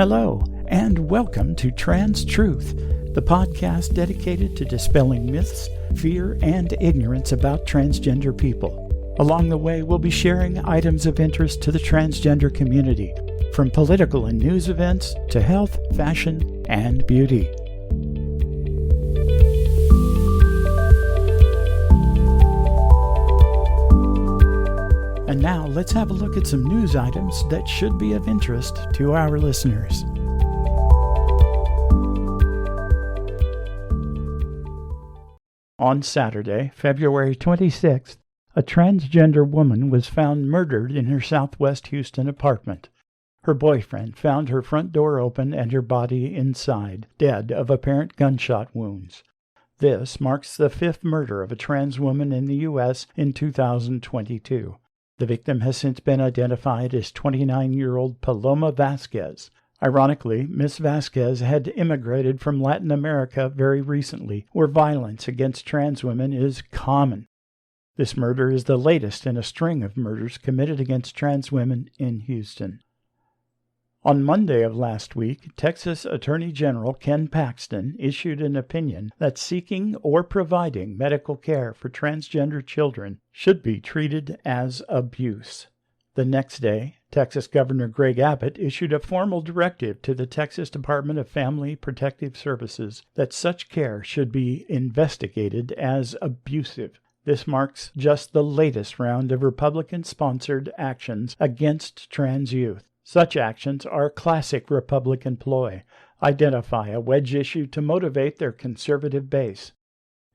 Hello, and welcome to Trans Truth, the podcast dedicated to dispelling myths, fear, and ignorance about transgender people. Along the way, we'll be sharing items of interest to the transgender community, from political and news events to health, fashion, and beauty. And now, let's have a look at some news items that should be of interest to our listeners. On Saturday, February 26th, a transgender woman was found murdered in her southwest Houston apartment. Her boyfriend found her front door open and her body inside, dead of apparent gunshot wounds. This marks the fifth murder of a trans woman in the U.S. in 2022. The victim has since been identified as 29-year-old Paloma Vasquez. Ironically, Ms. Vasquez had immigrated from Latin America very recently, where violence against trans women is common. This murder is the latest in a string of murders committed against trans women in Houston. On Monday of last week, Texas Attorney General Ken Paxton issued an opinion that seeking or providing medical care for transgender children should be treated as abuse. The next day, Texas Governor Greg Abbott issued a formal directive to the Texas Department of Family Protective Services that such care should be investigated as abusive. This marks just the latest round of Republican-sponsored actions against trans youth. Such actions are a classic Republican ploy, identify a wedge issue to motivate their conservative base.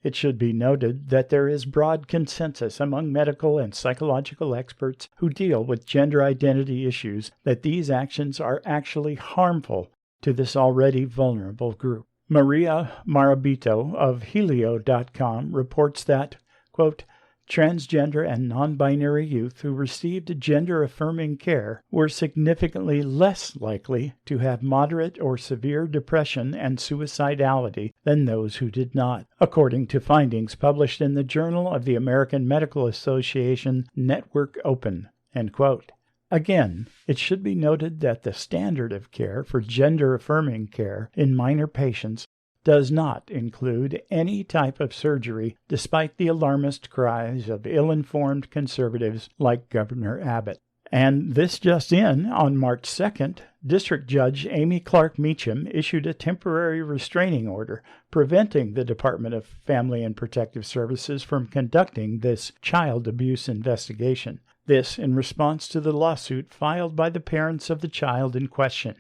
It should be noted that there is broad consensus among medical and psychological experts who deal with gender identity issues that these actions are actually harmful to this already vulnerable group. Maria Marabito of Helio.com reports that, quote, transgender and non-binary youth who received gender-affirming care were significantly less likely to have moderate or severe depression and suicidality than those who did not, according to findings published in the Journal of the American Medical Association Network Open, end quote. Again, it should be noted that the standard of care for gender-affirming care in minor patients does not include any type of surgery, despite the alarmist cries of ill-informed conservatives like Governor Abbott. And this just in, on March 2nd, District Judge Amy Clark Meacham issued a temporary restraining order preventing the Department of Family and Protective Services from conducting this child abuse investigation. This in response to the lawsuit filed by the parents of the child in question.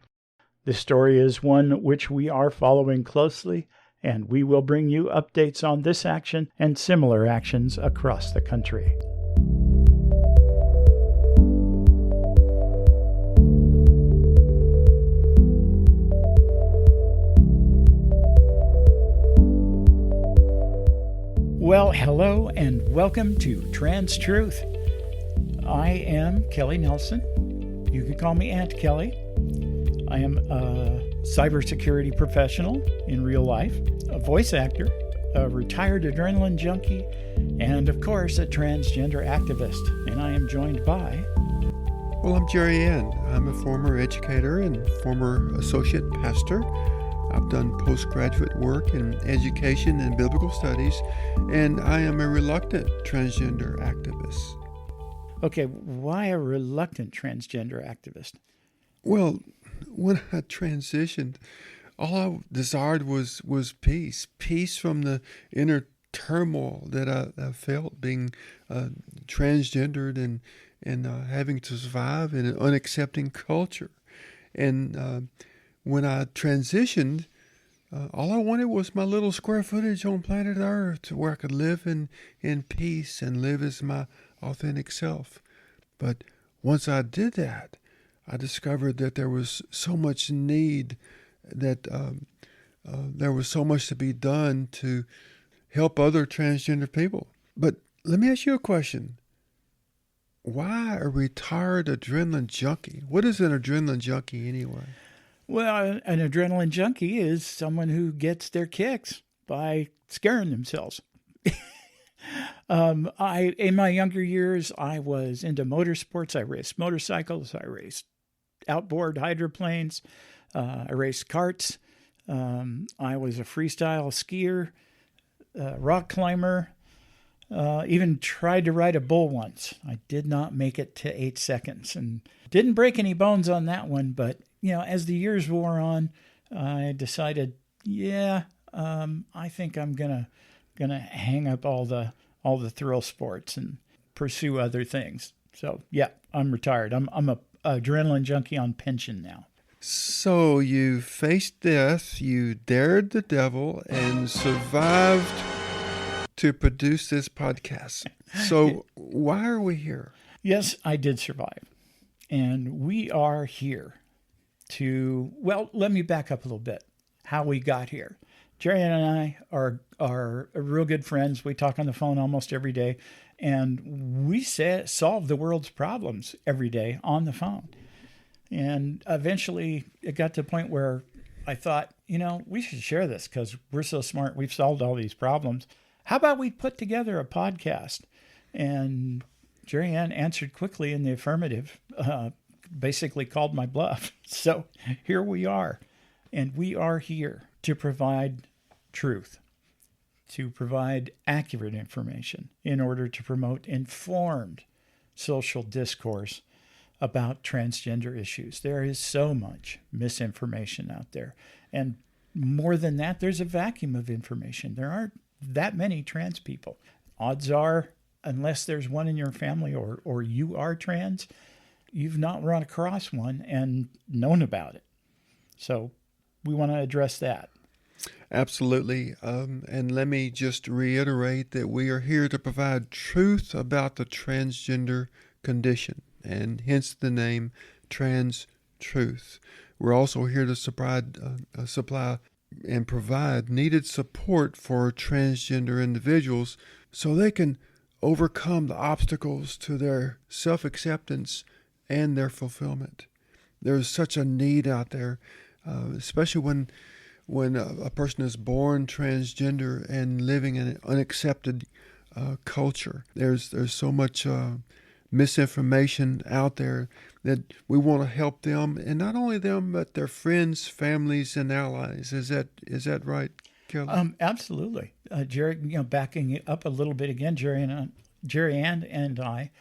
This story is one which we are following closely, and we will bring you updates on this action and similar actions across the country. Well, hello and welcome to Trans Truth. I am Kelly Nelson. You can call me Aunt Kelly. I am a cybersecurity professional in real life, a voice actor, a retired adrenaline junkie, and of course a transgender activist. And I am joined by... Well, I'm Jerry Ann. I'm a former educator and former associate pastor. I've done postgraduate work in education and biblical studies, and I am a reluctant transgender activist. Okay, why a reluctant transgender activist? Well, when I transitioned, all I desired was peace. Peace from the inner turmoil that I felt being transgendered and having to survive in an unaccepting culture. And when I transitioned, all I wanted was my little square footage on planet Earth where I could live in peace and live as my authentic self. But once I did that, I discovered that there was so much need, that there was so much to be done to help other transgender people. But let me ask you a question. Why a retired adrenaline junkie? What is an adrenaline junkie anyway? Well, an adrenaline junkie is someone who gets their kicks by scaring themselves. In my younger years, I was into motorsports. I raced motorcycles. I raced outboard hydroplanes. I raced karts. I was a freestyle skier, rock climber, even tried to ride a bull once. I did not make it to 8 seconds and didn't break any bones on that one. But, as the years wore on, I decided, I think I'm gonna hang up all the thrill sports and pursue other things. So yeah, I'm retired. I'm a adrenaline junkie on pension now. So you faced death, you dared the devil, and survived to produce this podcast. So why are we here? Yes, I did survive. And we are here let me back up a little bit. How we got here. Jerry and I are real good friends. We talk on the phone almost every day, and we solve the world's problems every day on the phone. And eventually it got to the point where I thought, we should share this because we're so smart. We've solved all these problems. How about we put together a podcast? And Jerry Ann answered quickly in the affirmative, basically called my bluff. So here we are. And we are here to provide truth, to provide accurate information in order to promote informed social discourse about transgender issues. There is so much misinformation out there. And more than that, there's a vacuum of information. There aren't that many trans people. Odds are, unless there's one in your family or you are trans, you've not run across one and known about it. So we want to address that. Absolutely. And let me just reiterate that we are here to provide truth about the transgender condition, and hence the name Trans Truth. We're also here to supply and provide needed support for transgender individuals so they can overcome the obstacles to their self-acceptance and their fulfillment. There's such a need out there, especially when a person is born transgender and living in an unaccepted culture. There's so much misinformation out there that we want to help them, and not only them, but their friends, families, and allies. Is that right, Kelly? Absolutely, Jerry. Backing up a little bit again, Jerry and I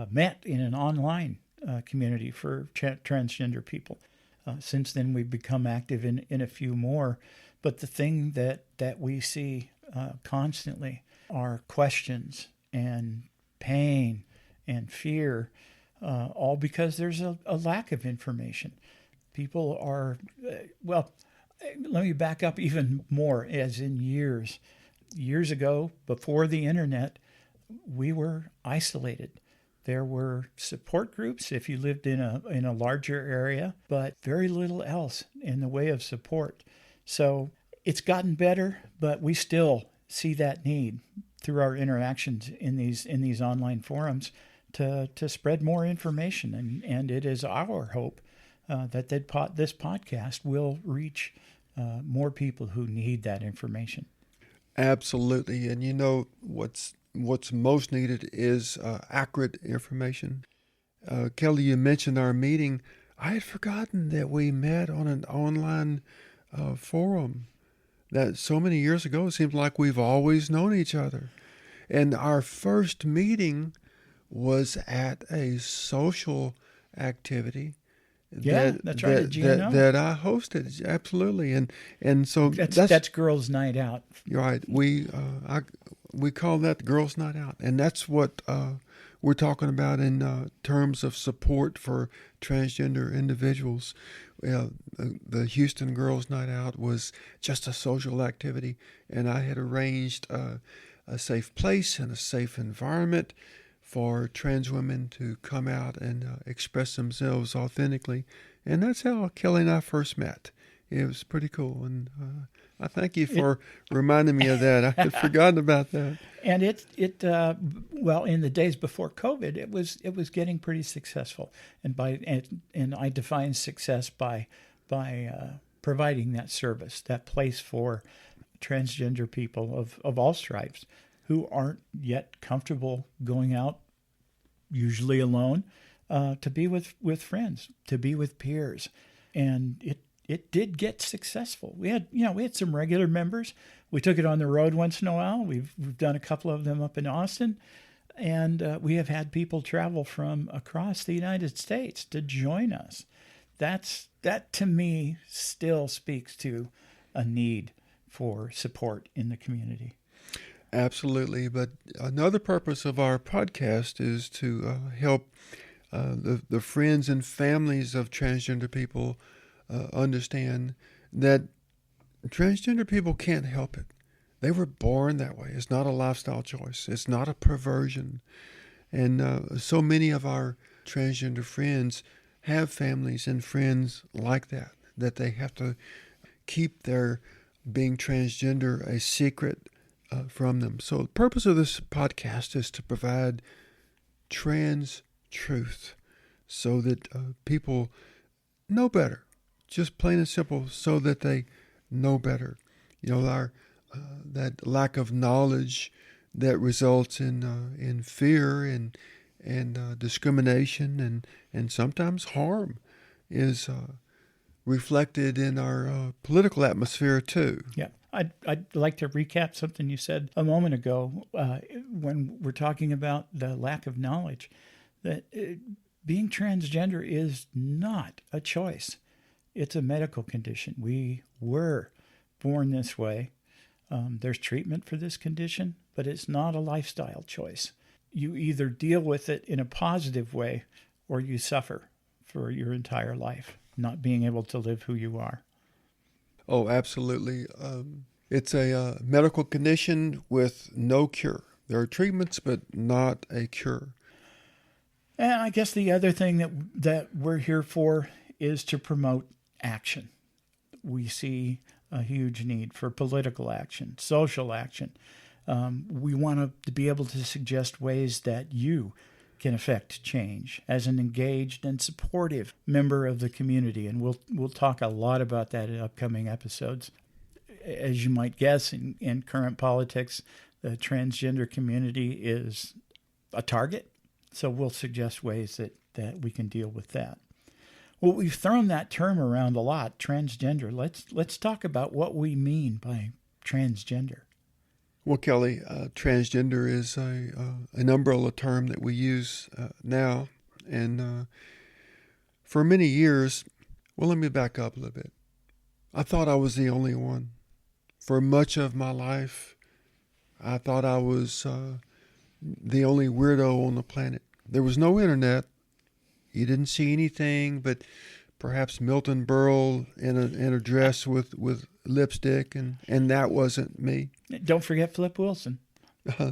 met in an online community for transgender people. Since then, we've become active in a few more. But the thing that we see constantly are questions and pain and fear, all because there's a lack of information. People are, let me back up even more, as in years ago, before the internet, we were isolated. There were support groups if you lived in a larger area, but very little else in the way of support. So it's gotten better, but we still see that need through our interactions in these online forums to spread more information. And it is our hope that this podcast will reach more people who need that information. Absolutely. And what's most needed is accurate information. Kelly, you mentioned our meeting. I had forgotten that we met on an online forum that so many years ago. It seems like we've always known each other. And our first meeting was at a social activity that's right. that I hosted. Absolutely. And so that's Girls' Night Out. You're right. We call that Girls' Night Out, and that's what we're talking about in terms of support for transgender individuals. The Houston Girls' Night Out was just a social activity, and I had arranged a safe place and a safe environment for trans women to come out and express themselves authentically. And that's how Kelly and I first met. It was pretty cool, and I thank you for reminding me of that. I had forgotten about that. And in the days before COVID, it was getting pretty successful. And I define success by providing that service, that place for transgender people of all stripes who aren't yet comfortable going out, usually alone, to be with friends, to be with peers. And it did get successful. We had some regular members. We took it on the road once in a while. We've done a couple of them up in Austin, and we have had people travel from across the United States to join us. That to me still speaks to a need for support in the community. Absolutely. But another purpose of our podcast is to help the friends and families of transgender people understand that transgender people can't help it. They were born that way. It's not a lifestyle choice. It's not a perversion. And so many of our transgender friends have families and friends like that they have to keep their being transgender a secret from them. So the purpose of this podcast is to provide trans truth so that people know better, just plain and simple, so that they know better. Our that lack of knowledge that results in fear and discrimination and sometimes harm is reflected in our political atmosphere too. Yeah. I'd like to recap something you said a moment ago when we're talking about the lack of knowledge, that being transgender is not a choice. It's a medical condition. We were born this way. There's treatment for this condition, but it's not a lifestyle choice. You either deal with it in a positive way or you suffer for your entire life, not being able to live who you are. Oh, absolutely. It's a medical condition with no cure. There are treatments, but not a cure. And I guess the other thing that we're here for is to promote action. We see a huge need for political action, social action. We want to be able to suggest ways that you can affect change as an engaged and supportive member of the community. And we'll talk a lot about that in upcoming episodes. As you might guess, in current politics, the transgender community is a target. So we'll suggest ways that we can deal with that. Well, we've thrown that term around a lot, transgender. Let's talk about what we mean by transgender. Well, Kelly, transgender is an umbrella term that we use now. And for many years, well, let me back up a little bit. I thought I was the only one. For much of my life, I thought I was the only weirdo on the planet. There was no internet. You didn't see anything but perhaps Milton Berle in a dress with lipstick, and that wasn't me. Don't forget Flip Wilson.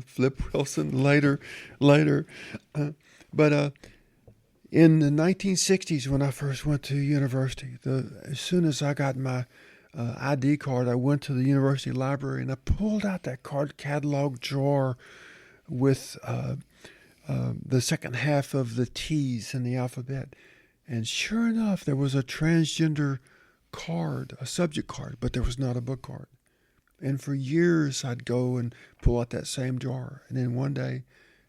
Flip Wilson later. But in the 1960s, when I first went to university, as soon as I got my ID card, I went to the university library and I pulled out that card catalog drawer with the second half of the T's in the alphabet. And sure enough, there was a transgender card, a subject card, but there was not a book card. And for years, I'd go and pull out that same drawer. And then one day,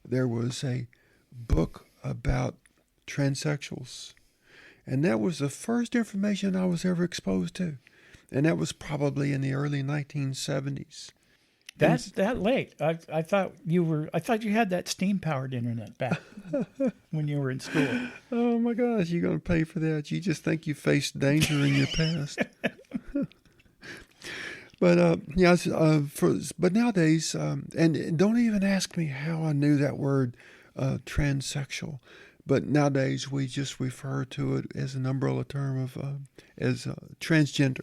there was a book about transsexuals. And that was the first information I was ever exposed to. And that was probably in the early 1970s. That's that late. I thought you had that steam-powered internet back when you were in school. Oh my gosh, you're going to pay for that. You just think you faced danger in your past. But but nowadays, and don't even ask me how I knew that word, transsexual. But nowadays we just refer to it as an umbrella term of as transgender.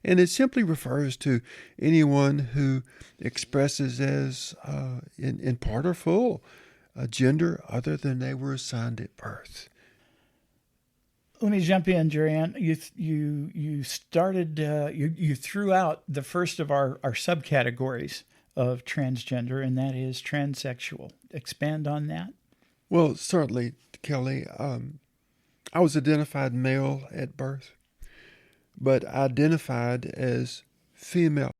And it simply refers to anyone who expresses as in part or full a gender other than they were assigned at birth. Let me jump in, Jerry-Ann. You started you threw out the first of our subcategories of transgender, and that is transsexual. Expand on that. Well, certainly, Kelly. I was identified male at birth, but identified as female